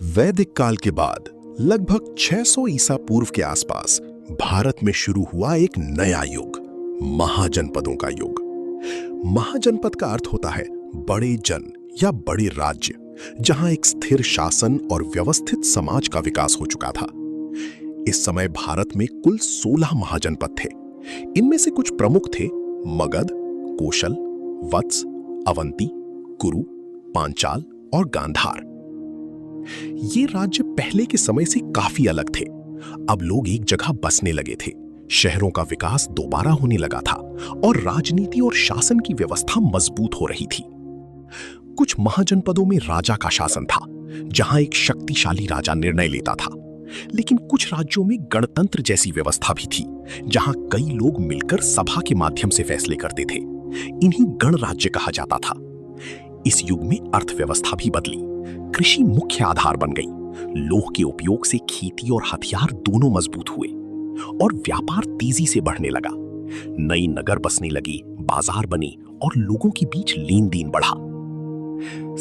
वैदिक काल के बाद लगभग 600 ईसा पूर्व के आसपास भारत में शुरू हुआ एक नया युग, महाजनपदों का युग। महाजनपद का अर्थ होता है बड़े जन या बड़े राज्य, जहां एक स्थिर शासन और व्यवस्थित समाज का विकास हो चुका था। इस समय भारत में कुल 16 महाजनपद थे। इनमें से कुछ प्रमुख थे मगध, कोशल, वत्स, अवंती, कुरु, पांचाल और गांधार। ये राज्य पहले के समय से काफी अलग थे। अब लोग एक जगह बसने लगे थे, शहरों का विकास दोबारा होने लगा था और राजनीति और शासन की व्यवस्था मजबूत हो रही थी। कुछ महाजनपदों में राजा का शासन था, जहां एक शक्तिशाली राजा निर्णय लेता था। लेकिन कुछ राज्यों में गणतंत्र जैसी व्यवस्था भी थी, जहां कई लोग मिलकर सभा के माध्यम से फैसले करते थे। इन्हीं गणराज्य कहा जाता था। इस युग में अर्थव्यवस्था भी बदली। कृषि मुख्य आधार बन गई। लोह के उपयोग से खेती और हथियार दोनों मजबूत हुए और व्यापार तेजी से बढ़ने लगा। नई नगर बसने लगी, बाजार बने और लोगों के बीच लेन देन बढ़ा।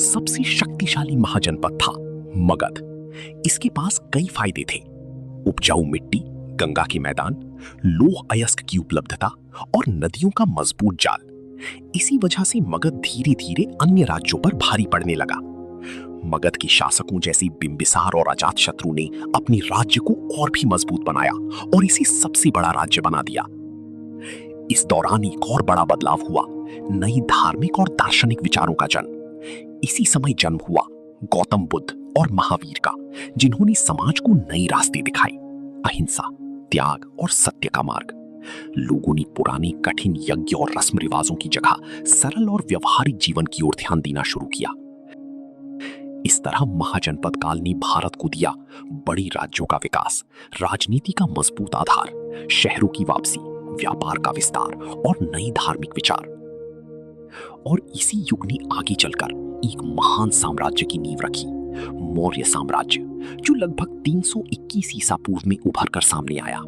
सबसे शक्तिशाली महाजनपद था मगध। इसके पास कई फायदे थे: उपजाऊ मिट्टी, गंगा के मैदान, लौह अयस्क की उपलब्धता और नदियों का मजबूत जाल। इसी वजह से मगध धीरे धीरे अन्य राज्यों पर भारी पड़ने लगा। मगध के शासकों जैसे बिंबिसार और अजातशत्रु ने अपने राज्य को और भी मजबूत बनाया और इसे सबसे बड़ा राज्य बना दिया। इस दौरान एक और बड़ा बदलाव हुआ, नई धार्मिक और दार्शनिक विचारों का जन्म। इसी समय जन्म हुआ गौतम बुद्ध और महावीर का, जिन्होंने समाज को नए रास्ते दिखाए: अहिंसा, त्याग और सत्य का मार्ग। लोगों ने पुराने कठिन यज्ञ और रस्म रिवाजों की जगह सरल और व्यवहारिक जीवन की ओर ध्यान देना शुरू किया। इस तरह महाजनपद काल ने भारत को दिया बड़े राज्यों का विकास, राजनीति का मजबूत आधार, शहरों की वापसी, व्यापार का विस्तार और नई धार्मिक विचार। और इसी युग ने आगे चलकर एक महान साम्राज्य की नींव रखी, मौर्य साम्राज्य, जो लगभग 321 ईसा पूर्व में उभर कर सामने आया।